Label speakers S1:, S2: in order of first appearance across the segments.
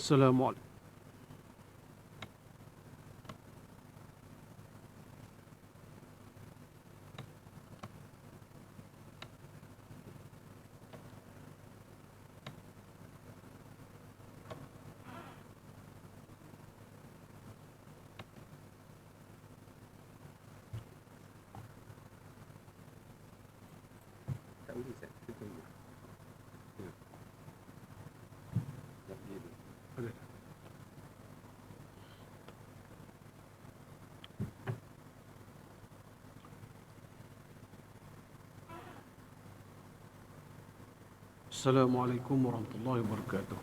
S1: Assalamualaikum.
S2: Tak boleh Ustaz, kita tunggu. Tak boleh dulu.
S1: Okey. Assalamualaikum warahmatullahi wabarakatuh.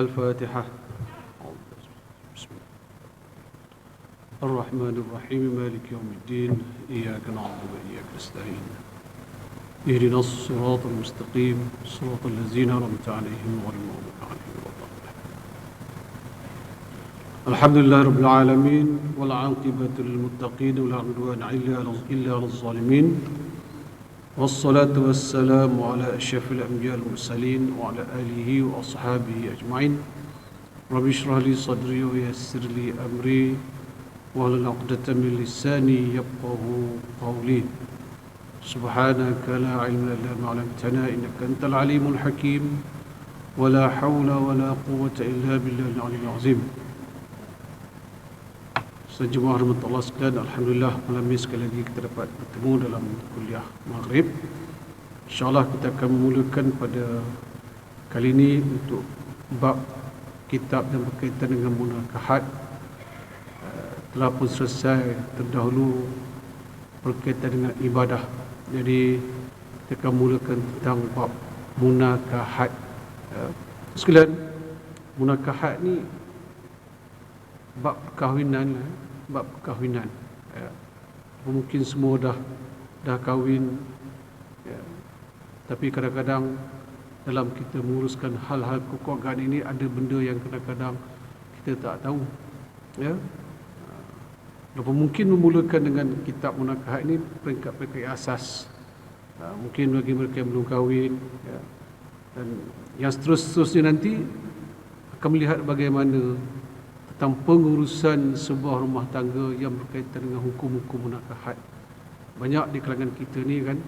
S1: Al-Fatihah. Bismillah. Ar-Rahmanir Rahim. Maliki yaumiddin. Iyyaka na'budu wa iyyaka nasta'in. Ihdinas siratal mustaqim. Siratal ladzina an'amta 'alaihim ghairil maghdubi 'alaihim waladdallin. Alhamdulillah rabbil alamin wal 'aqibatu lil muttaqin wa la 'udwana illa 'alal zalimin. والصلاة والسلام على أشرف الأنبياء والمرسلين وعلى آله وأصحابه أجمعين. رب اشرح لي صدري ويسر لي أمري واحلل عقدة من لساني يفقهوا قولي. سبحانك لا علم لنا إلا ما علمتنا إنك أنت العليم الحكيم ولا حول ولا قوة إلا بالله العلي العظيم. Sejumlah rahmat Allah sekalian, Alhamdulillah malam ini sekali lagi kita dapat bertemu dalam kuliah Maghrib. InsyaAllah kita akan memulakan pada kali ini untuk bab kitab yang berkaitan dengan munakahat. Telah pun selesai terdahulu berkaitan dengan ibadah. Jadi kita akan mulakan tentang bab munakahat. Sekalian, munakahat ni bab perkahwinan, bab perkahwinan. Mungkin semua dah kahwin, tapi kadang-kadang dalam kita menguruskan hal-hal kekeluargaan ini ada benda yang kadang-kadang kita tak tahu. Mungkin memulakan dengan kitab munakahat ini peringkat-peringkat asas. Mungkin bagi mereka yang belum kahwin, dan yang seterusnya nanti akan melihat bagaimana tentang pengurusan sebuah rumah tangga yang berkaitan dengan hukum-hukum munakahat. Banyak di kalangan kita ni kan,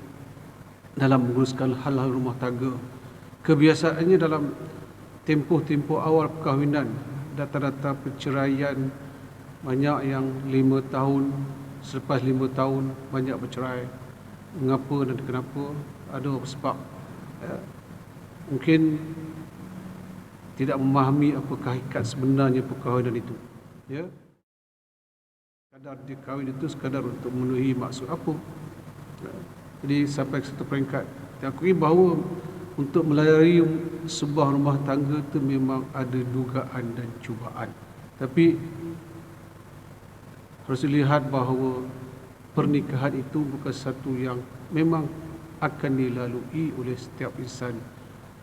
S1: dalam menguruskan hal-hal rumah tangga, kebiasaannya dalam tempoh-tempoh awal perkahwinan, data-data perceraian banyak yang 5 tahun, selepas 5 tahun banyak bercerai. Mengapa dan kenapa? Ada sebab mungkin tidak memahami apakah hakikat sebenarnya perkahwinan itu. Sekadar dia kahwin itu sekadar untuk memenuhi maksud apa. Jadi sampai ke satu peringkat kita akui bahawa untuk melayari sebuah rumah tangga itu memang ada dugaan dan cubaan. Tapi harus dilihat bahawa pernikahan itu bukan satu yang memang akan dilalui oleh setiap insan,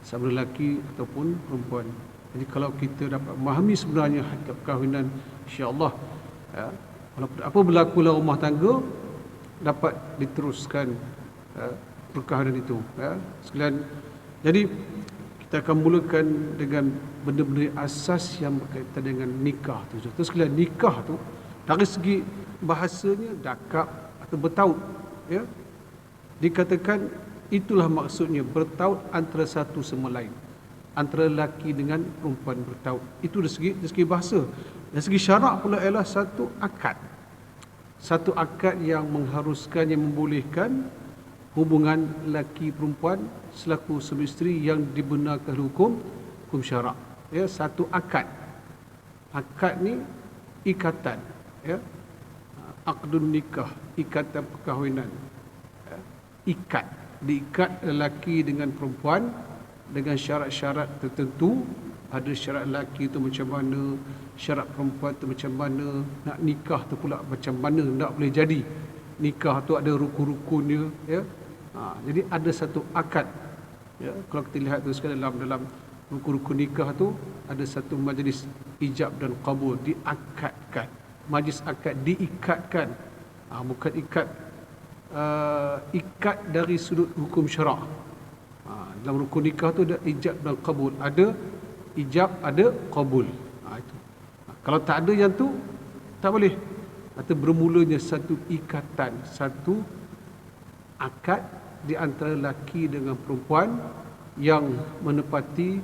S1: sama lelaki ataupun perempuan. Jadi kalau kita dapat memahami sebenarnya hakikat perkahwinan, insya-Allah walaupun apa berlaku dalam rumah tangga dapat diteruskan perkahwinan itu. Sekalian, jadi kita akan mulakan dengan benda-benda asas yang berkaitan dengan nikah tu. Terus sekalian, nikah tu dari segi bahasanya dakab atau bertaut, dikatakan itulah maksudnya bertaut antara satu sama lain, antara lelaki dengan perempuan bertaut. Itu dari segi bahasa. Dari segi syarak pula ialah satu akad. Satu akad yang mengharuskan, yang membolehkan hubungan lelaki perempuan selaku suami isteri yang dibenarkan hukum syarak. Satu akad. Akad ni ikatan, aqdun nikah, ikatan perkahwinan. Ikat, diikat lelaki dengan perempuan dengan syarat-syarat tertentu. Ada syarat lelaki itu macam mana, syarat perempuan itu macam mana, nak nikah tu pula macam mana, tak boleh jadi. Nikah tu ada rukun-rukunnya, jadi ada satu akad. Kalau kita lihat tu sekali dalam rukun-rukun nikah tu ada satu majlis ijab dan qabul, diakadkan. Majlis akad diikatkan, bukan ikat ikat dari sudut hukum syarak. Dalam rukun nikah tu ada ijab dan qabul, ada ijab, ada qabul. Itu. Kalau tak ada yang tu, tak boleh. Atau bermulanya satu ikatan, satu akad di antara lelaki dengan perempuan yang menepati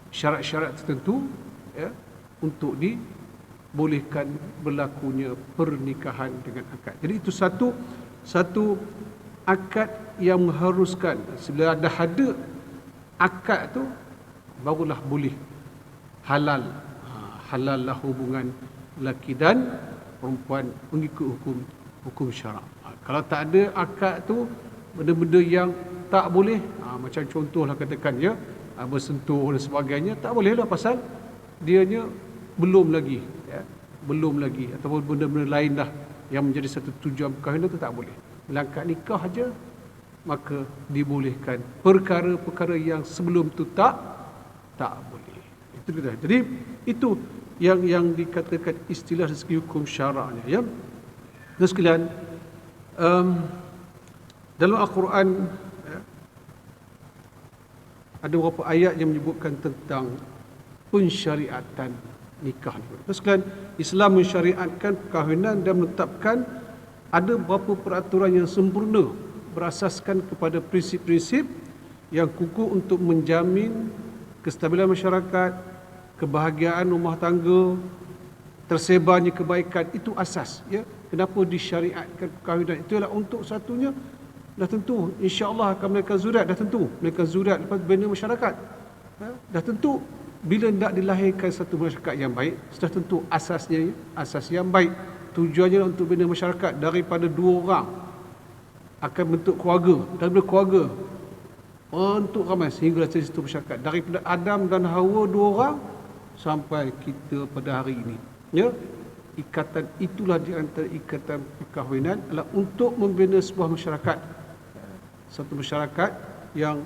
S1: syarat-syarat tertentu, ya, untuk dibolehkan berlakunya pernikahan dengan akad. Jadi itu satu akad yang mengharuskan. Bila ada akad tu, barulah boleh halal. Halal lah hubungan lelaki dan perempuan mengikut hukum syarak. Kalau tak ada akad tu, benda-benda yang tak boleh, macam contohlah katakan, ya, bersentuh dan sebagainya, tak boleh lah pasal dianya belum lagi, ya, belum lagi, ataupun benda-benda lain lah yang menjadi satu tujuan perkahwinan tu tak boleh. Melangkah nikah aja, maka dibolehkan. Perkara-perkara yang sebelum tu tak boleh. Itu kita. Jadi itu yang dikatakan istilah dari segi hukum syaraknya, ya. Dan sekalian, dalam Al-Quran, ya, ada beberapa ayat yang menyebutkan tentang pensyariatan nikah. Dan sekalian, Islam mensyariatkan perkahwinan dan menetapkan ada beberapa peraturan yang sempurna berasaskan kepada prinsip-prinsip yang kukuh untuk menjamin kestabilan masyarakat, kebahagiaan rumah tangga, tersebarnya kebaikan. Itu asas, ya. Kenapa disyariatkan perkahwinan? Itulah untuk satunya, dah tentu insya-Allah akan menaikkan zurat, dah tentu menaikkan zurat lepas bina masyarakat, ya. Dah tentu bila nak dilahirkan satu masyarakat yang baik, sudah tentu asasnya, asas yang baik. Tujuannya untuk bina masyarakat. Daripada dua orang akan bentuk keluarga, daripada keluarga untuk ramai sehingga jadi satu masyarakat. Daripada Adam dan Hawa, dua orang, sampai kita pada hari ini, ya. Ikatan itulah di antara ikatan perkahwinan adalah untuk membina sebuah masyarakat, satu masyarakat yang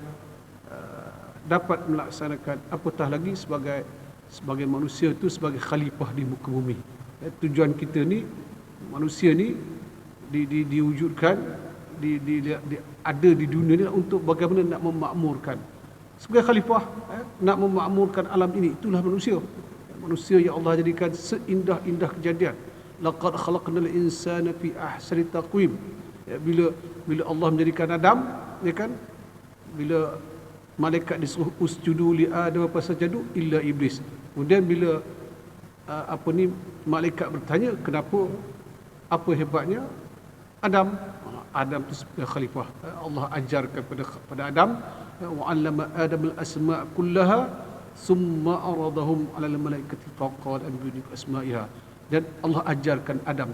S1: dapat melaksanakan, apatah lagi sebagai manusia itu sebagai khalifah di muka bumi. Tujuan kita ni, manusia ni diwujudkan, ada di dunia ni untuk bagaimana nak memakmurkan sebagai khalifah, nak memakmurkan alam ini. Itulah manusia. Manusia yang Allah jadikan seindah-indah kejadian. Laqad khalaqnal insana fi ahsani taqwim. Ya, bila Allah menjadikan Adam, ya kan, bila malaikat disuruh usjudu li Adam fasajadu illa iblis. Kemudian bila malaikat bertanya, kenapa, apa hebatnya Adam? Adam itu sebagai khalifah. Allah ajarkan pada Adam, wa 'allama Adam al-asma' kullaha summa aradahum 'ala al-malaikati faqala anbi'uni bi asma'iha. Dan Allah ajarkan Adam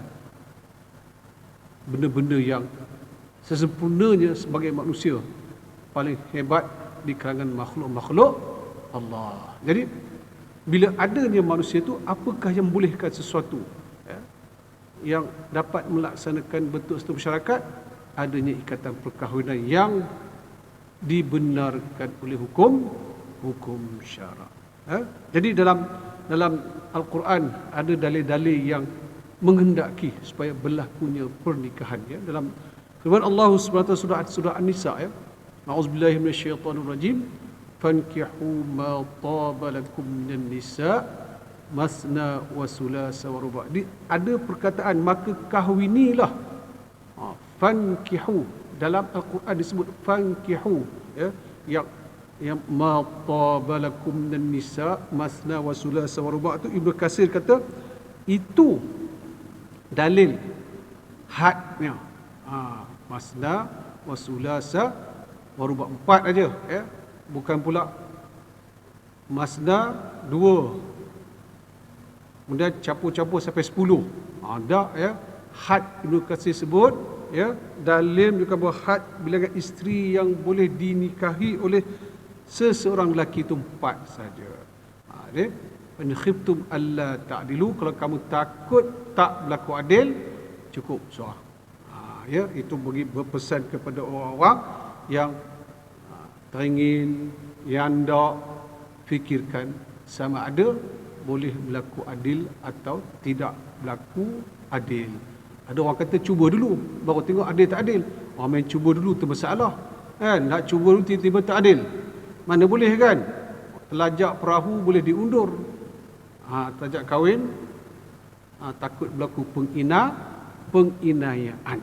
S1: benda-benda yang sesempurnanya sebagai manusia paling hebat di kalangan makhluk-makhluk Allah. Jadi bila adanya manusia itu, apakah yang membolehkan sesuatu, ya, yang dapat melaksanakan bentuk satu masyarakat? Adanya ikatan perkahwinan yang dibenarkan oleh hukum syarak. Jadi dalam Al-Quran ada dalil-dalil yang menghendaki supaya berlakunya pernikahan, ya. Dalam firman Allah Subhanahu wa taala surah An-Nisa, ya, A'udzubillahi minasyaitonirrajim, fankihu ma taba lakum minan nisa masna wa sulasa wa ruba'. Ada perkataan maka kahwinilah. Fankihu, dalam Al-Quran disebut fankihu, ya, yang ma taba lakum minan nisa masna wa sulasa wa ruba'. Itu Ibnu Katsir kata itu dalil hadnya. Masna wa sulasa wa ruba', 4 aja, ya. Bukan pula masna 2, kemudian campur-campur sampai 10. Ada, ya. Had Ibnu Katsir sebut, ya, dalil menunjukkan bahawa had bilangan isteri yang boleh dinikahi oleh seseorang lelaki itu 4 saja. In khiftum alla ta'dilu, kalau kamu takut tak berlaku adil, cukup seorang. Ya, itu bagi berpesan kepada orang-orang yang teringin, yang tak fikirkan sama ada boleh berlaku adil atau tidak berlaku adil. Ada orang kata cuba dulu baru tengok adil tak adil. Orang main cuba dulu tu masalah, kan? Nak cuba dulu tiba-tiba tak adil, mana boleh, kan? telajak perahu boleh diundur. Telajak kahwin takut berlaku penginayaan.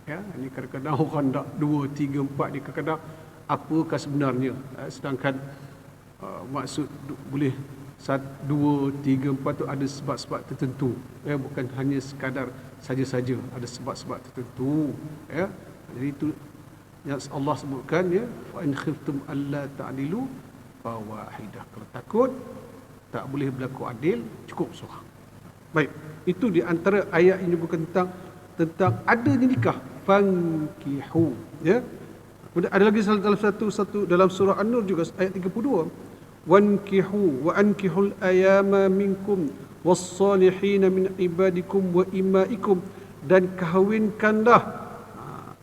S1: Ya, ini kadang-kadang orang nak 2, 3, 4 ni kadang-kadang apakah sebenarnya. Sedangkan maksud boleh 1, 2, 3, 4 tu ada sebab-sebab tertentu. Bukan hanya sekadar saja-saja, ada sebab-sebab tertentu. Ya, jadi itu yang Allah sebutkan, ya, fa in khiftum alla ta'dilu fawahidah. Kalau takut tak boleh berlaku adil, cukup seorang. Baik, itu di antara ayat ini bukan tentang adanya nikah, fankihu, ya. Kemudian ada lagi dalam surah An-Nur juga ayat 32, wankihu wa ankihul ayama minkum was-salihin min ibadikum wa imaikum, dan kahwinkanlah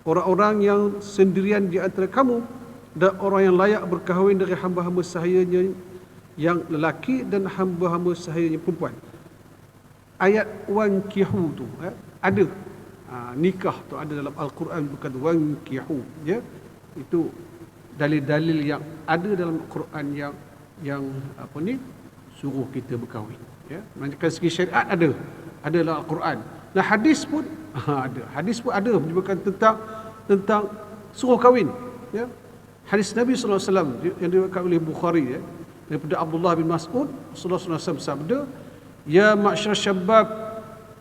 S1: orang-orang yang sendirian di antara kamu dan orang yang layak berkahwin dari hamba-hamba sahayanya yang lelaki dan hamba-hamba sahayanya perempuan. Ayat wankihu tu ada, nikah tu ada dalam Al-Quran, bukan wankihu, ya. Itu dalil-dalil yang ada dalam Al-Quran yang suruh kita berkahwin, ya. Menunjukkan segi syariat ada dalam Al-Quran. Dan hadis pun ada menyebutkan tentang suruh kahwin, ya. Hadis Nabi sallallahu alaihi wasallam yang diriwayatkan oleh Bukhari, ya, daripada Abdullah bin Mas'ud, Rasulullah sallallahu alaihi wasallam sabda, ya ma'syar syabab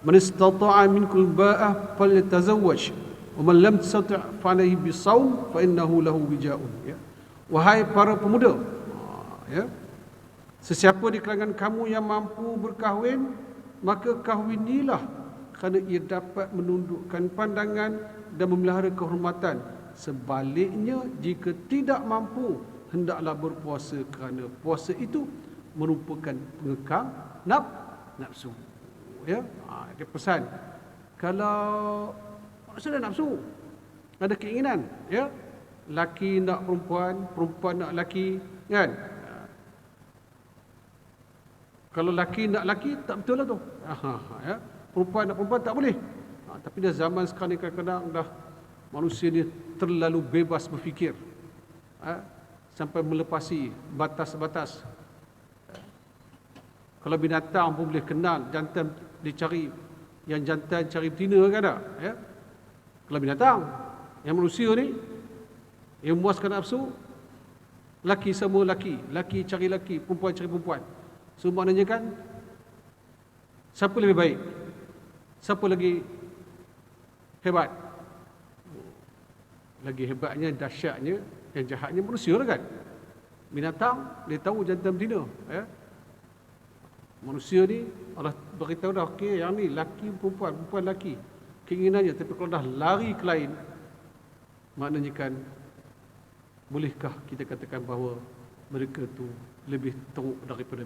S1: man istata'a minkum ba'ah falyatazawwaj wa man lam tastati' fa alayhi bisawm fa innahu lahu wijaun, ya. Wahai para pemuda, ya, sesiapa di kalangan kamu yang mampu berkahwin, maka kahwinilah, kerana ia dapat menundukkan pandangan dan memelihara kehormatan. Sebaliknya, jika tidak mampu, hendaklah berpuasa, kerana puasa itu merupakan pengekang nafsu, ya. Dia pesan, kalau sudah nafsu, ada keinginan, ya, laki nak perempuan, perempuan nak laki, kan. Kalau laki nak laki, tak betul lah tu. Ya. Perempuan nak perempuan tak boleh. Tapi dah zaman sekarang ni kadang-kadang dah manusia ni terlalu bebas berfikir, sampai melepasi batas-batas. Kalau binatang pun boleh kenal, jantan dicari, yang jantan cari betina kan tak? Ya? Kalau binatang, yang manusia ni, yang memuaskan nafsu, laki sama laki, laki cari laki, perempuan cari perempuan. So maknanya kan, siapa lebih baik? Siapa lagi hebat? Lagi hebatnya, dahsyatnya, yang jahatnya manusia lah kan. Binatang, dia tahu jantan betina, ya. Manusia ni Allah beritahu dah, okey, yang ni laki perempuan, perempuan laki, keinginannya. Tapi kalau dah lari ke lain, maknanya kan, bolehkah kita katakan bahawa mereka tu lebih teruk daripada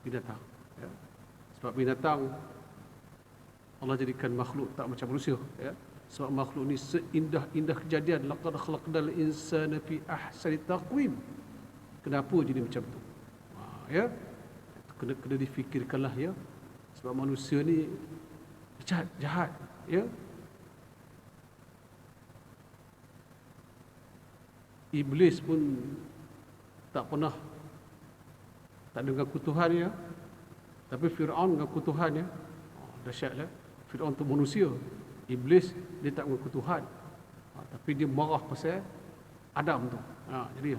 S1: binatang, ya? Sebab binatang Allah jadikan makhluk tak macam manusia, ya. Sebab makhluk ni seindah-indah kejadian, laqad khalaqnal insana fi ahsani taqwim. Kenapa jadi macam tu? Ya, kena difikirkanlah, ya. Sebab manusia ni jahat, ya. Iblis pun tak pernah tak dengan Tuhan, ya. Tapi Fir'aun mengaku Tuhan, ya. Dahsyatlah. Fir'aun tu manusia. Iblis dia tak mengaku Tuhan. Tapi dia marah pasal Adam tu. Jadi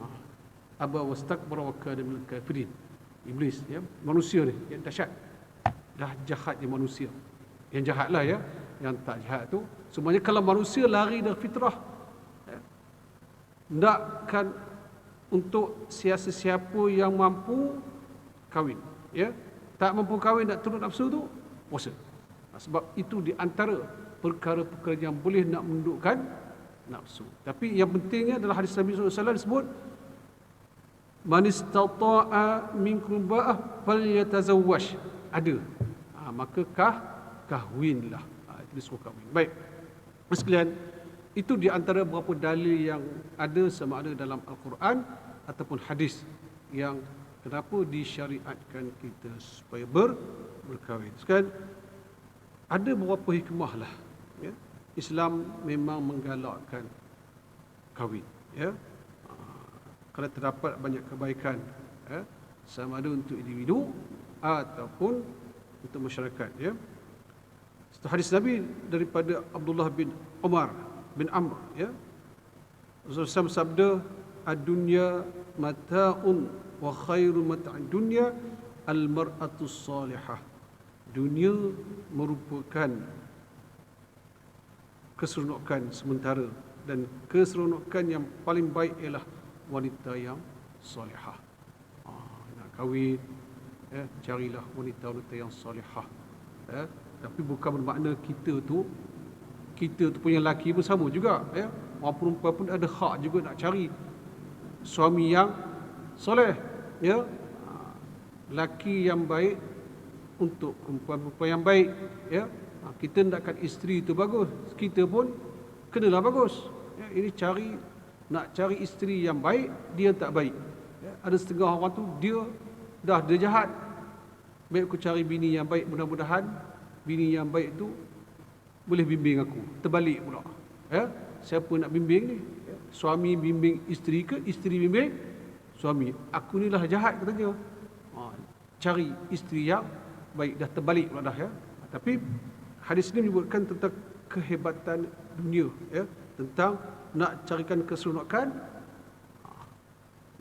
S1: aba wastakbara wa kana minal kafirin. Iblis, ya, manusia ni yang dahsyat. Dah jahat dia manusia. Yang jahatlah, ya. Yang tak jahat tu semuanya kalau manusia lari dari fitrah, ya, nakkan untuk siapa yang mampu kahwin, ya. Tak mampu kahwin, nak turun nafsu tu, puasa. Sebab itu di antara perkara-perkara yang boleh nak menundukkan nafsu. Tapi yang pentingnya adalah hadis Nabi SAW disebut, man istata'a minkum ba'ah falyatazawwaj. Ada. Maka kahwinlah. Itu disuruh kahwin. Baik. Sekalian, itu di antara beberapa dalil yang ada sama ada dalam Al-Quran ataupun hadis yang kenapa disyariatkan kita supaya berkahwin. Sekalian, ada beberapa hikmah lah, ya. Islam memang menggalakkan kahwin, ya. Kerana terdapat banyak kebaikan sama ada untuk individu ataupun untuk masyarakat. Satu hadis Nabi daripada Abdullah bin Umar bin Amr, Rasulullah SAW sabda, ad-dunya mata'un wa khairu mata'id dunya al-mar'atu salihah. Dunia merupakan keseronokan sementara dan keseronokan yang paling baik ialah wanita yang solehah. Nak kahwin, carilah wanita-wanita yang solehah. Tapi bukan bermakna kita tu punya lelaki pun sama juga. Orang perempuan pun ada hak juga nak cari suami yang soleh. Lelaki yang baik untuk perempuan yang baik. Kita nakkan isteri itu bagus, kita pun kenalah bagus. Ini nak cari isteri yang baik, dia tak baik. Ada setengah orang tu dia jahat. Baik aku cari bini yang baik, mudah-mudahan bini yang baik tu boleh bimbing aku. Terbalik pula. Siapa nak bimbing ni? Suami bimbing isteri ke isteri bimbing suami? Aku ni lah jahat katanya. Cari isteri yang baik, dah terbalik pula dah. Tapi hadis ini menyebutkan tentang kehebatan dunia, tentang nak carikan keseronokan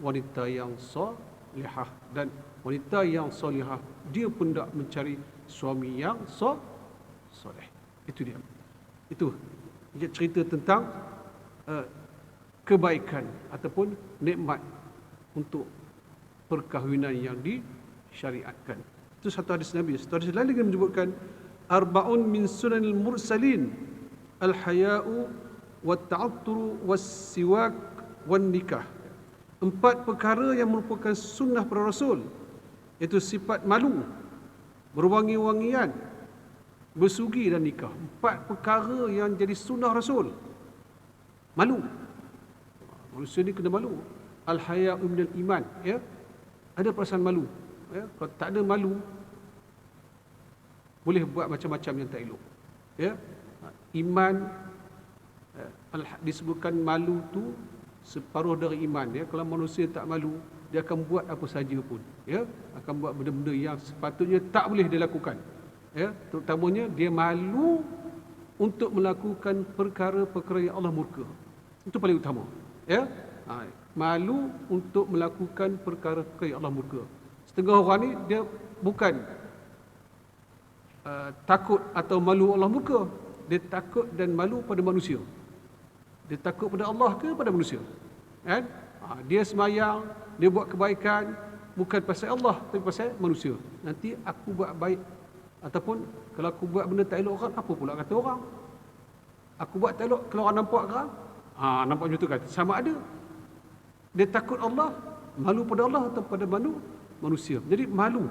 S1: wanita yang solehah. Dan wanita yang solehah dia pun tak mencari suami yang soleh. Itu dia. Itu dia cerita tentang kebaikan ataupun nikmat untuk perkahwinan yang disyariatkan. Itu satu hadis Nabi. Satu hadis lain lagi menyebutkan arba'un min sunanil mursalin al-haya'u wat-ta'atturu was-siwak wan-nikah. 4 perkara yang merupakan sunnah para rasul, iaitu sifat malu, berwangi-wangian, bersugi dan nikah. 4 perkara yang jadi sunnah rasul. Malu. Manusia ni kena malu. Al-haya'u minal iman. Ada perasaan malu. Kalau tak ada malu, boleh buat macam-macam yang tak elok. Iman, disebutkan malu tu separuh dari iman. Kalau manusia tak malu, dia akan buat apa saja pun. Akan buat benda-benda yang sepatutnya tak boleh dia lakukan. Terutamanya dia malu untuk melakukan perkara-perkara yang Allah murka. Itu paling utama. Malu untuk melakukan perkara-perkara yang Allah murka. Setengah orang ni dia bukan takut atau malu Allah murka. Dia takut dan malu pada manusia. Dia takut pada Allah ke pada manusia? Dia semayang, dia buat kebaikan bukan pasal Allah tapi pasal manusia. Nanti aku buat baik ataupun kalau aku buat benda tak elok orang, apa pula kata orang? Aku buat tak elok, kalau orang nampak kan? Nampak macam tu kan? Sama ada. Dia takut Allah, malu pada Allah atau pada manusia. Jadi malu,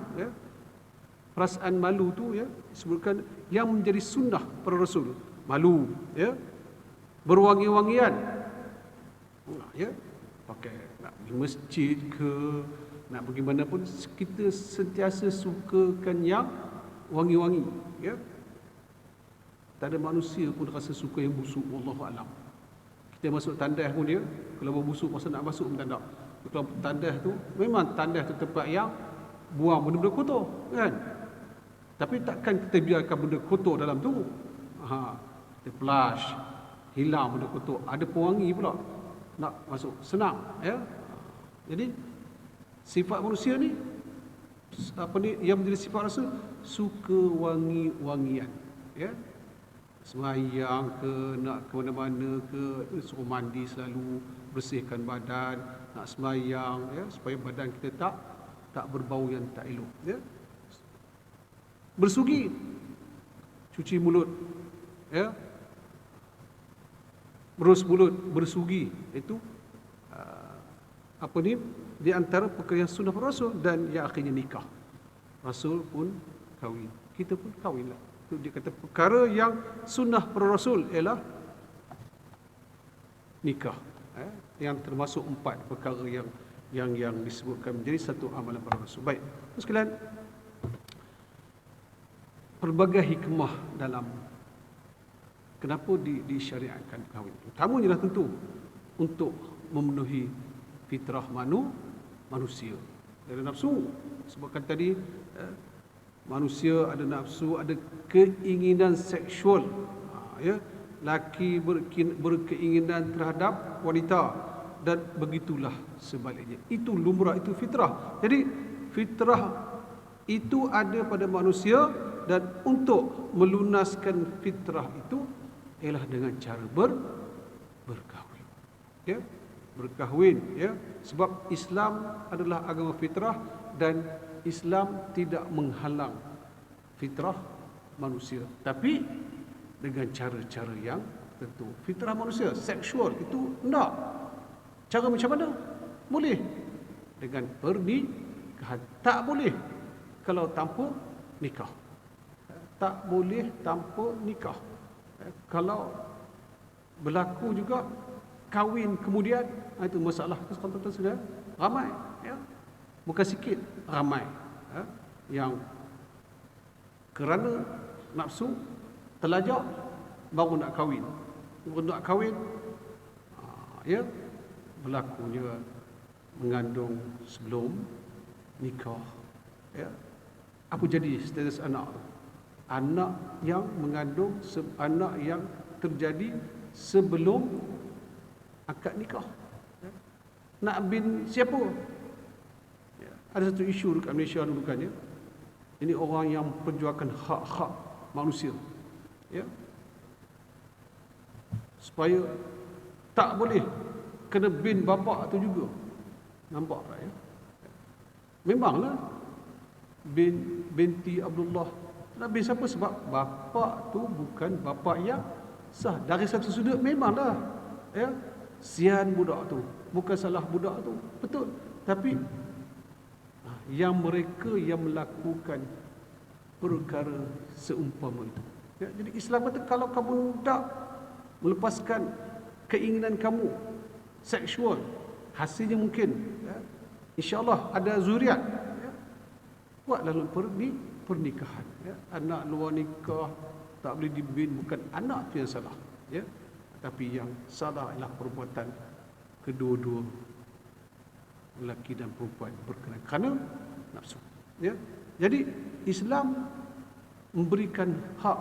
S1: perasaan malu tu disebutkan yang menjadi sunnah para rasul. Malu, berwangi-wangian. Pakai nak pergi masjid ke, nak pergi mana pun kita sentiasa sukakan yang wangi-wangi. Tak ada manusia pun rasa suka yang busuk, wallahu alam. Kita masuk tandas pun dia, kalau berbusuk masa nak masuk pun tak nak. Kalau tandas tu, memang tandas tu tempat yang buang benda-benda kotor, kan? Tapi takkan kita biarkan benda kotor dalam tu. Kita flush, hilang benda kotor. Ada pewangi pula nak masuk, senang. Jadi sifat manusia ni, yang menjadi sifat rasul, suka wangi-wangian. Semayang ke, nak ke mana-mana ke, suruh mandi selalu, bersihkan badan, nak semayang, supaya badan kita tak berbau yang tak elok. Bersugi, cuci mulut, berus mulut, bersugi. Itu di antara perkara yang sunnah Rasul. Dan yang akhirnya nikah. Rasul pun kahwin, kita pun kahwinlah. Itu dia kata perkara yang sunnah para Rasul ialah nikah. Yang termasuk 4 perkara yang disebutkan menjadi satu amalan para Rasul. Baik, terus sekalian, pelbagai hikmah dalam kenapa disyariatkan kahwin. Utamanya tentu untuk memenuhi fitrah manusia. Ada nafsu. Sebabkan tadi manusia ada nafsu, ada keinginan seksual. Ya, laki berkeinginan terhadap wanita dan begitulah sebaliknya. Itu lumrah, itu fitrah. Jadi fitrah itu ada pada manusia dan untuk melunaskan fitrah itu ialah dengan cara berkahwin. Ya, berkahwin, ya. Sebab Islam adalah agama fitrah dan Islam tidak menghalang fitrah manusia, tapi dengan cara-cara yang tentu. Fitrah manusia seksual itu enggak. Cara macam mana? Boleh dengan pernikahan, tak boleh kalau tanpa nikah. Tak boleh tanpa nikah. Kalau berlaku juga kahwin kemudian, itu masalah kesempatan sudah ramai, ya. Bukan sikit, ramai, ya, yang kerana nafsu terlajak baru nak kahwin. Baru nak kahwin, ya, berlakunya mengandung sebelum nikah, ya. Apa jadi status anak tu? Anak yang mengandung, anak yang terjadi sebelum akad nikah, ya. Nak bin siapa? Ya. Ada satu isu dekat Malaysia dulu kan, ya. Ini orang yang perjuangkan hak-hak manusia, ya, supaya tak boleh kena bin bapa tu juga. Nampak tak, ya? Memanglah binti Abdullah nak bin siapa? Sebab bapa tu bukan bapa yang sah. Dari satu sudut memanglah, ya, sian budak tu, bukan salah budak tu, betul. Tapi yang mereka yang melakukan perkara seumpama itu, ya, jadi Islam kata kalau kamu tak melepaskan keinginan kamu seksual, hasilnya mungkin, ya, insya-Allah ada zuriat, ya, buatlah pernikahan, ya. Anak luar nikah tak boleh dibin, bukan anak tu yang salah, ya, tapi yang salah ialah perbuatan kedua-dua lelaki dan perempuan berkenaan kerana nafsu, ya. Jadi Islam memberikan hak,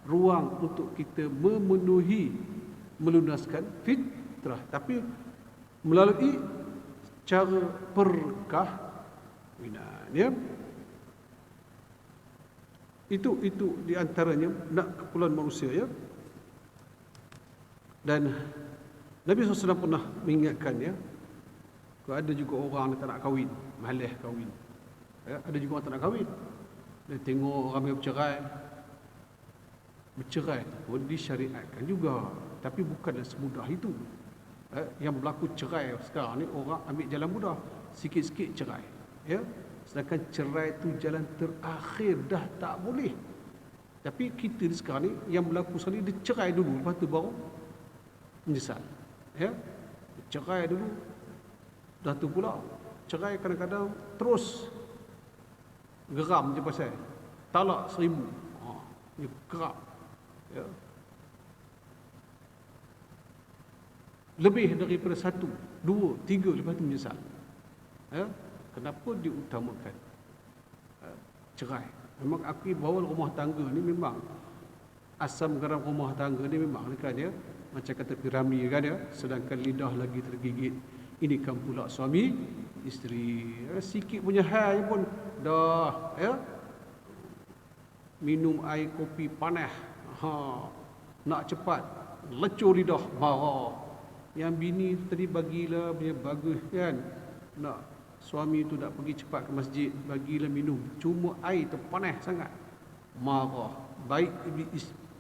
S1: ruang untuk kita memenuhi, melunaskan fitrah, tapi melalui cara perkahwinan, ya. Itu di antaranya nak keperluan manusia, ya. Dan Nabi SAW pernah mengingatkan, ya, kalau ada juga orang yang tak nak kahwin, malas kahwin, ya, ada juga orang tak nak kahwin. Dia tengok ramai bercerai pun disyariatkan juga, tapi bukanlah semudah itu. Yang berlaku cerai sekarang ni, orang ambil jalan mudah, sikit-sikit cerai, ya. Sedangkan cerai itu jalan terakhir, dah tak boleh. Tapi kita ni sekarang ni yang berlaku sekali, dia cerai dulu, lepas tu baru menyesal, ya. Cerai dulu, dah tu pula cerai kadang-kadang terus geram je pasal talak 1000, dia kerap, ya. Lebih daripada 1, 2, 3, lepas tu menyesal, ya. Kenapa diutamakan cerai? Memang akui bahawa rumah tangga ni memang asam garam rumah tangga ni memang kan, ya, macam kata piramid kan, ya. Sedangkan lidah lagi tergigit. Ini kan pula suami isteri, ya. Sikit punya hal pun dah, ya, minum air kopi panas, nak cepat lecur lidah, marah. Yang bini tadi bagilah punya bagus kan, nak suami tu nak pergi cepat ke masjid, bagilah minum, cuma air tu panas sangat, marah. Baik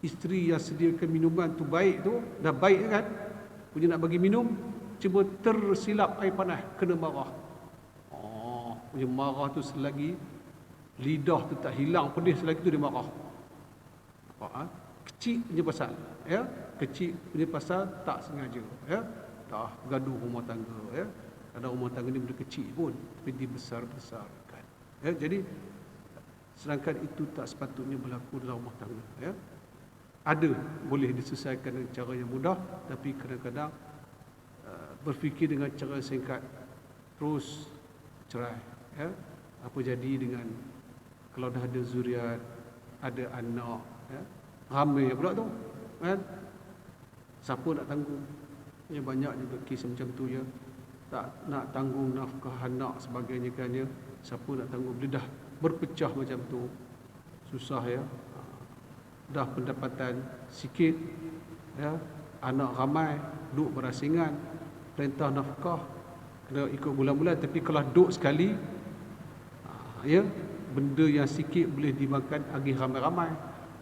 S1: isteri yang sediakan minuman tu baik tu, dah baik kan, punya nak bagi minum, cuma tersilap air panas, kena marah. Punya marah tu selagi lidah tu tak hilang pedih, selagi tu dia marah. Kecil punya pasal, ya, kecil punya pasal tak sengaja, ya, dah gaduh rumah tangga, ya. Ada rumah tangga ni benda kecil pun, tapi dibesar-besarkan, ya. Jadi sedangkan itu tak sepatutnya berlaku dalam rumah tangga, ya. Ada boleh diselesaikan dengan cara yang mudah, tapi kadang-kadang berfikir dengan cara singkat, terus cerai, Ya, apa jadi dengan kalau dah ada zuriat, ada anak, ya, ramai pula tu, kan? Siapa nak tanggung? Ya, banyak juga kes macam tu ya. Tak nak tanggung nafkah anak sebagainya kan ya. Siapa nak tanggung? Bila dah berpecah macam tu, susah ya. Dah pendapatan sikit, ya, anak ramai, duk berasingan, perintah nafkah kena ikut bulan-bulan. Tapi kalau duk sekali, ya, benda yang sikit boleh dimakan agih ramai-ramai.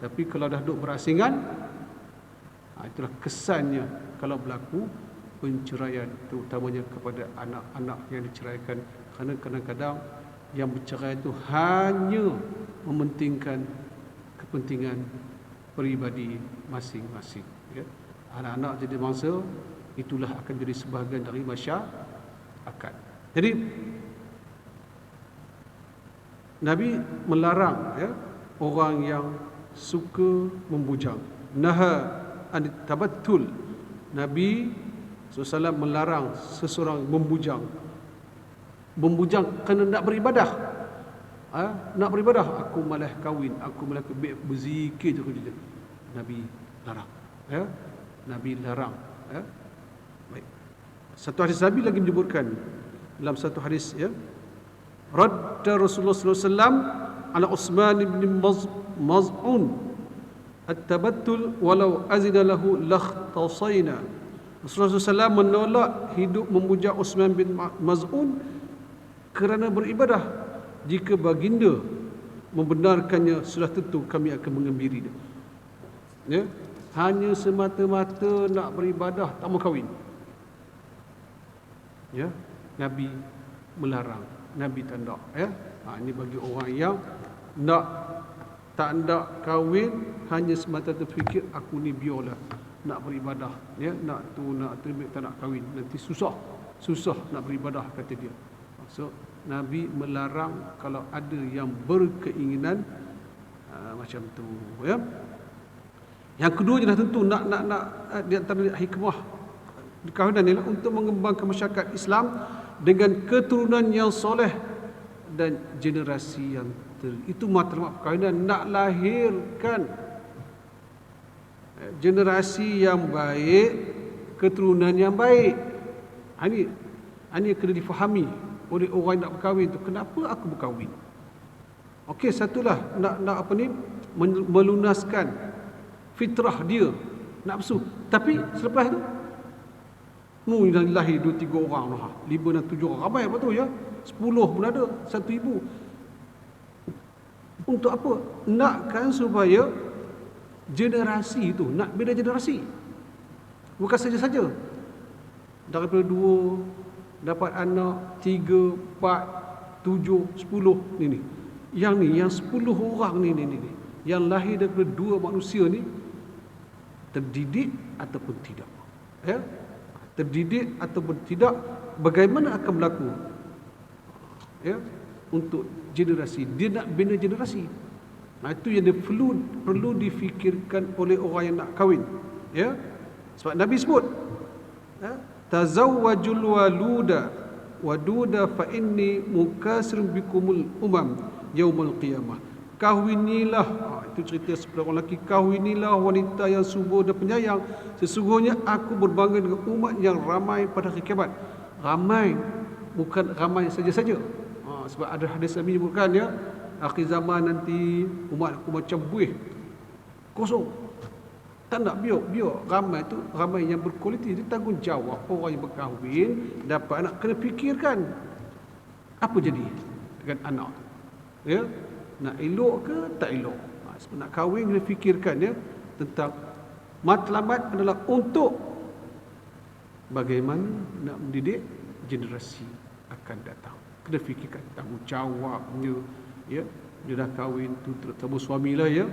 S1: Tapi kalau dah duk berasingan, itulah kesannya kalau berlaku penceraian, terutamanya kepada anak-anak yang diceraikan. Kerana kadang-kadang yang bercerai itu hanya mementingkan kepentingan peribadi masing-masing, ya. Anak-anak jadi mangsa, itulah akan jadi sebahagian dari masyarakat. Jadi Nabi melarang, ya, orang yang suka membujang. Naha an tabattul. Nabi SAW melarang seseorang membujang. Membujang kerana nak beribadah. Nak beribadah, aku malas kahwin, aku malas berzikir je kerja. Nabi larang, ya. Nabi larang, ya. Baik. Satu hadis Nabi lagi menyebutkan dalam satu hadis, ya, radda Rasulullah sallallahu alaihi wasallam ala Utsman bin Maz'un at-tabattul walau azina lahu lakhtasayna. Rasulullah SAW menolak hidup memuja Utsman bin Maz'un kerana beribadah. Jika baginda membenarkannya, sudah tentu kami akan mengembiri dia. Ya? Hanya semata-mata nak beribadah, tak mau kahwin. Ya? Nabi melarang, Nabi tak nak, ya. Ini bagi orang yang tak nak kahwin, hanya semata-mata fikir aku ni biarlah nak beribadah, ya, nak tak nak kahwin, nanti susah nak beribadah, kata dia. So Nabi melarang kalau ada yang berkeinginan macam tu, ya. Yang kedua jelas tentu nak di antara hikmah kahwinan ialah untuk mengembangkan masyarakat Islam dengan keturunan yang soleh dan generasi yang itu matlamat perkahwinan, nak lahirkan generasi yang baik, keturunan yang baik. Ini kena difahami oleh orang yang nak berkahwin tu. Kenapa aku berkahwin? Okey, satulah nak melunaskan fitrah dia, nafsu. Tapi selepas tu yang lahir 2-3 orang lah, 5 dan 7 orang, ramai apa tu ya, 10 pun ada, 1,000. Untuk apa? Nakkan supaya generasi itu, nak bina generasi. Bukan saja-saja daripada 2 dapat anak 3, 4, 7, 10 ni. Yang 10 orang ni. Yang lahir daripada 2 manusia ni terdidik ataupun tidak. Ya? Terdidik ataupun tidak, bagaimana akan berlaku? Ya, untuk generasi, dia nak bina generasi. Itu yang dia perlu difikirkan oleh orang yang nak kahwin, ya. Sebab Nabi sebut, ya, tazawwajul waduda fa inni mukasirun bikumul umam yaumul qiyamah. Kahwinilah, itu cerita sebelah orang lelaki, kahwinilah wanita yang subur dan penyayang, sesungguhnya aku berbangga dengan umat yang ramai pada hari kiamat. Ramai, bukan ramai saja-saja. Sebab ada hadis Nabi menyebutkan, ya, akhir zaman nanti umat aku macam buih kosong. Tak nak biar ramai tu, ramai yang berkualiti. Dia tanggungjawab orang yang berkahwin dapat anak, kena fikirkan apa jadi dengan anak, ya, nak elok ke tak elok. Sebab nak kahwin kena fikirkan, ya, tentang matlamat adalah untuk bagaimana nak mendidik generasi akan datang. Kena fikirkan tanggungjawabnya, ya. Dia dah kahwin tu terutama suamilah, ya.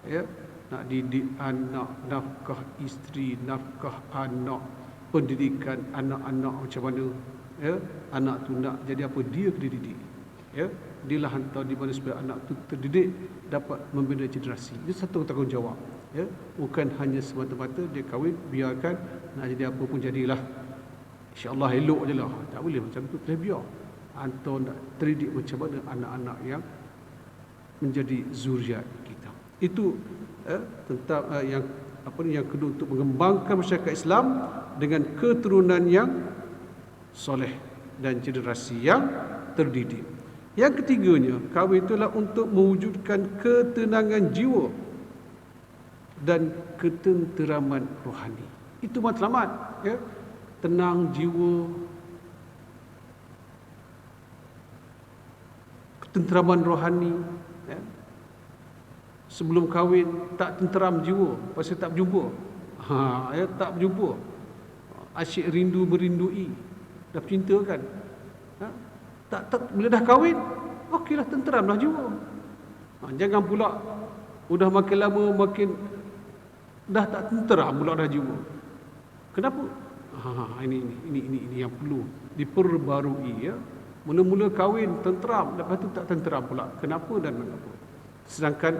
S1: Ya, nak didik anak, nafkah isteri, nafkah anak, pendidikan anak-anak macam mana, ya. Anak tu nak jadi apa, dia kena didik, ya. Dia lah hantar di mana supaya anak tu terdidik, dapat membina generasi. Itu satu tanggungjawab, ya. Bukan hanya semata-mata dia kahwin, biarkan nak jadi apa pun jadilah, InsyaAllah elok je lah. Tak boleh macam tu, kena biar. Antum nak terdidik macam mana anak-anak yang menjadi zuriat kita. Itu tentang yang yang kedua, untuk mengembangkan masyarakat Islam dengan keturunan yang soleh dan generasi yang terdidik. Yang ketiganya, kahwin itulah untuk mewujudkan ketenangan jiwa dan ketenteraman rohani. Itu matlamat, ya. Tenang jiwa, ketenteraman rohani, ya. Sebelum kahwin tak tenteram jiwa, pasal tak berjumpa. Tak berjumpa. Asyik rindu merindui. Dah cinta kan? Bila dah kahwin, okeylah, tenteramlah jiwa. Jangan pula udah makin lama makin dah tak tenteram pula dah jiwa. Kenapa? Ini yang perlu diperbarui, ya. Mula-mula kahwin tenteram, lepas tu tak tenteram pula. Kenapa dan mengapa? Sedangkan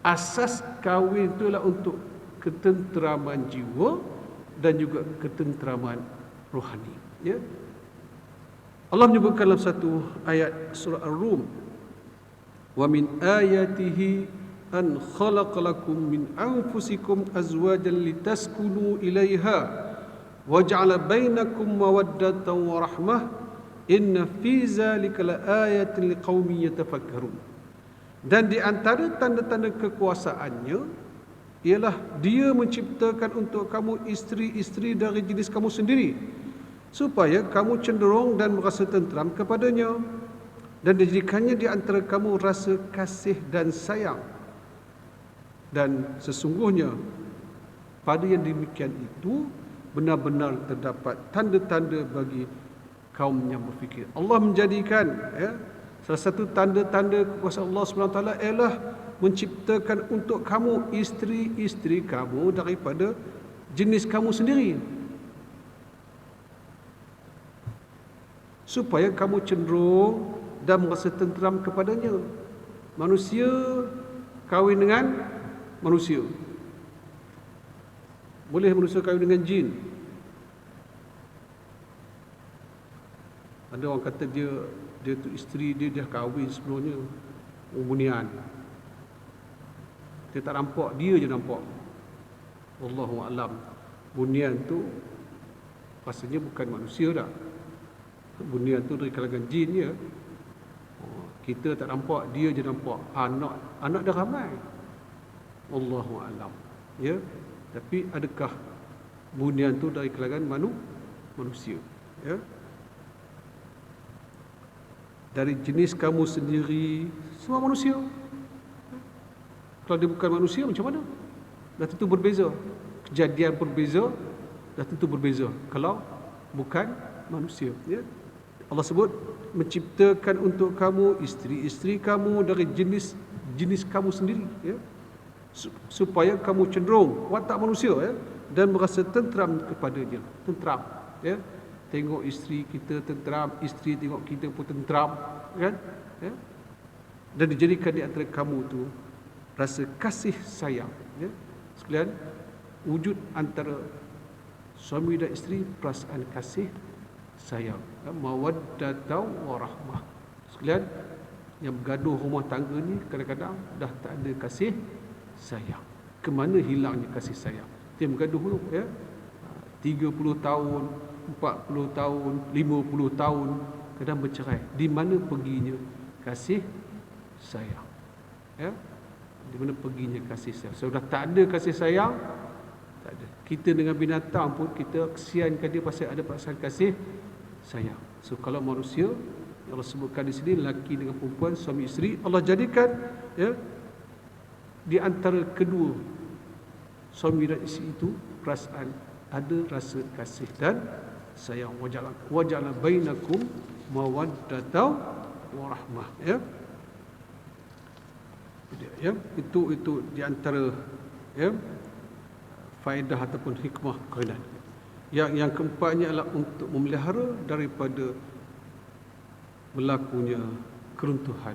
S1: asas kahwin itulah untuk ketenteraman jiwa dan juga ketenteraman rohani, ya. Allah menyebutkan dalam satu ayat surah Ar-Rum, wa min ayatihi an khalaqalakum min anfusikum azwajan litaskunu ilaiha wa ja'ala bainakum mawaddatan wa rahmah inna fi zalika laayatin liqaumin yatafakkarun. Dan di antara tanda-tanda kekuasaannya ialah dia menciptakan untuk kamu isteri-isteri dari jenis kamu sendiri, supaya kamu cenderung dan merasa tenteram kepadanya, dan dijadikannya di antara kamu rasa kasih dan sayang. Dan sesungguhnya pada yang demikian itu benar-benar terdapat tanda-tanda bagi kaum yang berfikir. Allah menjadikan, ya, salah satu tanda-tanda kekuasaan Allah SWT ialah menciptakan untuk kamu isteri-isteri kamu daripada jenis kamu sendiri, supaya kamu cenderung dan merasa tenteram kepadanya. Manusia kahwin dengan manusia. Boleh manusia kahwin dengan jin. Ada orang kata dia tu isteri dia dah kahwin sebelumnya, bunian. Dia tak nampak, dia je nampak. Wallahu a'lam. Bunian tu rasanya bukan manusia dah. Bunian tu dari kalangan jin je. Kita tak nampak, dia je nampak. Anak dah ramai. Wallahu a'lam. Ya. Tapi adakah bunian tu dari kalangan manusia? Ya. Dari jenis kamu sendiri, semua manusia. Kalau dia bukan manusia, macam mana? Dah tentu berbeza. Kejadian berbeza, dah tentu berbeza. Kalau bukan manusia, ya. Allah sebut menciptakan untuk kamu isteri-isteri kamu dari jenis kamu sendiri, ya. Supaya kamu cenderung watak manusia, ya, dan merasa tenteram kepadanya. Tenteram, ya. Tengok isteri kita tenteram, isteri tengok kita pun tenteram, kan? Ya. Dan dijadikan di antara kamu tu rasa kasih sayang, ya. Sekalian, wujud antara suami dan isteri perasaan kasih sayang, ya, mawaddatau warahmah. Sekalian, yang bergaduh rumah tangga ni kadang-kadang dah tak ada kasih sayang. Kemana hilangnya kasih sayang? Dia bergaduh dulu, ya. 30 tahun, 40 tahun, 50 tahun, kadang bercerai. Di mana perginya kasih sayang? Ya? Di mana perginya kasih sayang? Sudah tak ada kasih sayang, tak ada. Kita dengan binatang pun kita kesiankan dia pasal ada perasaan kasih sayang. So kalau manusia, Allah sebutkan di sini lelaki dengan perempuan, suami isteri, Allah jadikan, ya, di antara kedua suami dan isteri itu perasaan ada rasa kasih dan sayang. Waja'ala bainakum mawaddatan wa rahmah, ya. Ya, itu di antara, ya, faedah ataupun hikmah kahwinan. Yang keempatnya adalah untuk memelihara daripada berlakunya keruntuhan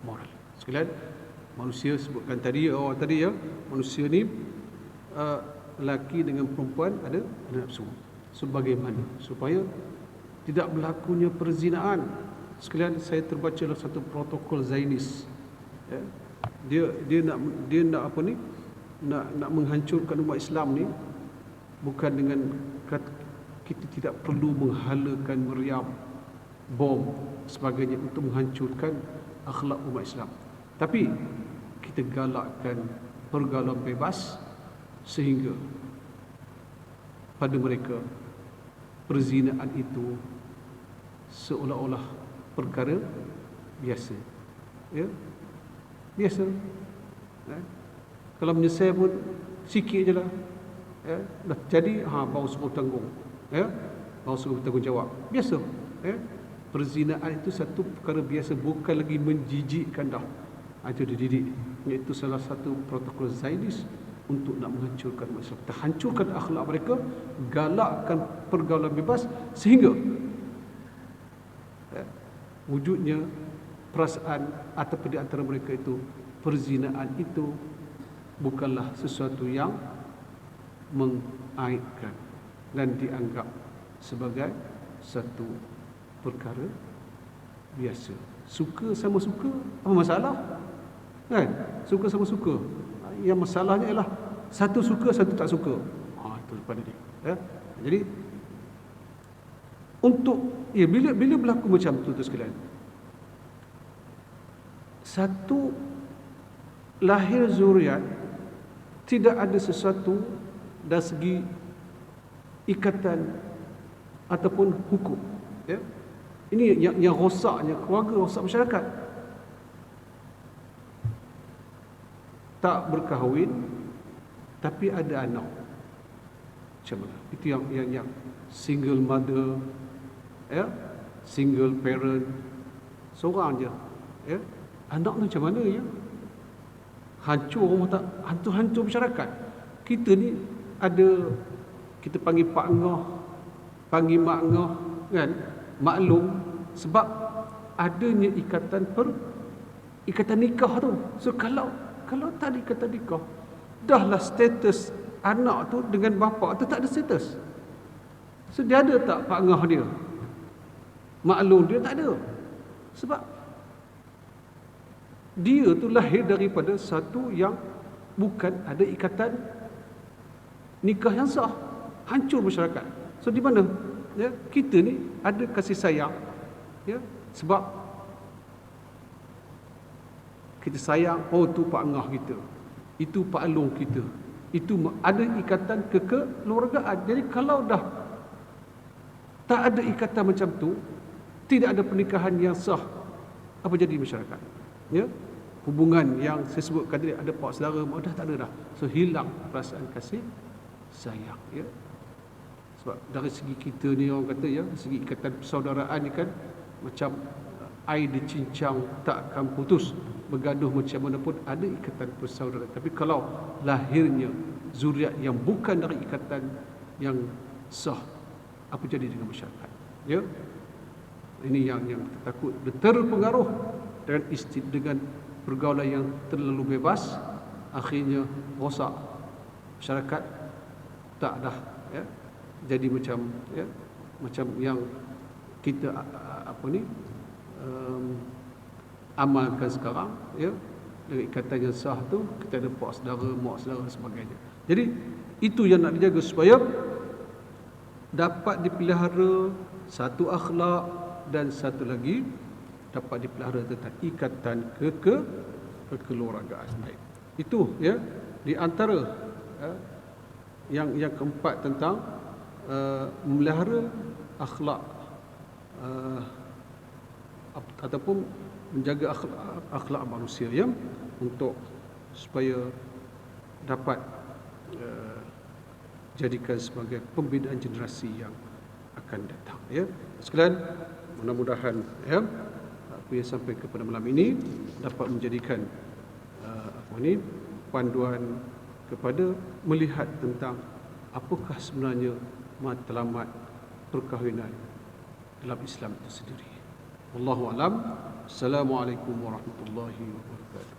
S1: moral. Sekalian, manusia sebutkan tadi, ya, manusia ni lelaki dengan perempuan ada nafsu. Sebagaimana? Supaya tidak berlakunya perzinaan. Sekalian saya terbaca dalam satu protokol Zionis. Ya. Dia nak apa ni? Nak menghancurkan umat Islam ni bukan dengan kita tidak perlu menghalakan meriam, bom sebagainya untuk menghancurkan akhlak umat Islam. Tapi kita galakkan pergaulan bebas sehingga pada mereka perzinaan itu seolah-olah perkara biasa. Ya. Biasa. Ya. Kalau menyesal pun sikit je lah. Ya. Dah jadi, baru suruh tanggung. Ya. Baru suruh bertanggungjawab. Biasa. Ya. Perzinaan itu satu perkara biasa, bukan lagi menjijikkan dah. Itu dididik. Iaitu salah satu protokol Zionis untuk nak menghancurkan masyarakat. Kita hancurkan akhlak mereka, galakkan pergaulan bebas sehingga wujudnya perasaan ataupun di antara mereka itu perzinaan itu bukanlah sesuatu yang mengaibkan dan dianggap sebagai satu perkara biasa. Suka sama suka, apa masalah? Kan? Suka sama suka. Yang masalahnya ialah satu suka, satu tak suka. Itu pada dia. Ya? Jadi bila berlaku macam tu sekalian, satu lahir zuriat tidak ada sesuatu dari segi ikatan ataupun hukum. Ya? Ini yang rosaknya keluarga, rosak masyarakat. Tak berkahwin tapi ada anak. Macam mana? Itu yang single mother, ya, single parent, seorang je. Ya. Anak ni macam mana ya? Hancur rumah tak, hancur masyarakat. Kita ni ada, kita panggil pak ngah, panggil mak ngah, kan? Maklum sebab adanya ikatan nikah tu. So kalau tak ada ikatan nikah, dahlah status anak tu dengan bapa tu tak ada status. So dia ada tak pak ngah dia? Maklum dia tak ada. Sebab dia tu lahir daripada satu yang bukan ada ikatan nikah yang sah. Hancur masyarakat. So di mana? Ya, kita ni ada kasih sayang. Ya, sebab kita sayang, tu pak ngah kita, itu pak long kita, itu ada ikatan kekeluargaan. Jadi kalau dah tak ada ikatan macam tu, tidak ada pernikahan yang sah, apa jadi masyarakat? Ya, hubungan yang saya sebutkan tadi, ada pak saudara, dah tak ada dah. So hilang perasaan kasih sayang. Ya, sebab dari segi kita ni orang kata, ya, segi ikatan persaudaraan ni kan macam air dicincang tak akan putus, bergaduh macam mana pun ada ikatan persaudaraan. Tapi kalau lahirnya zuriat yang bukan dari ikatan yang sah, apa jadi dengan masyarakat? Ya, ini yang kita takut terpengaruh dengan pergaulan yang terlalu bebas, akhirnya rosak masyarakat, tak dah, ya, jadi macam, ya, macam yang kita amalkan sekarang, ya, dengan ikatan yang sah tu, kita ada pak saudara, mak saudara dan sebagainya. Jadi itu yang nak dijaga supaya dapat dipelihara satu akhlak dan satu lagi dapat dipelihara tentang ikatan kekeluargaan. Baik. Itu, ya, di antara, ya, yang keempat tentang memelihara akhlak ataupun menjaga akhlak manusia, ya, untuk supaya dapat jadikan sebagai pembinaan generasi yang akan datang. Ya, sekalian, mudah-mudahan, ya, apa yang sampai kepada malam ini dapat menjadikan panduan kepada melihat tentang apakah sebenarnya matlamat perkahwinan dalam Islam itu sendiri. Wallahu alam. Assalamualaikum warahmatullahi wabarakatuh.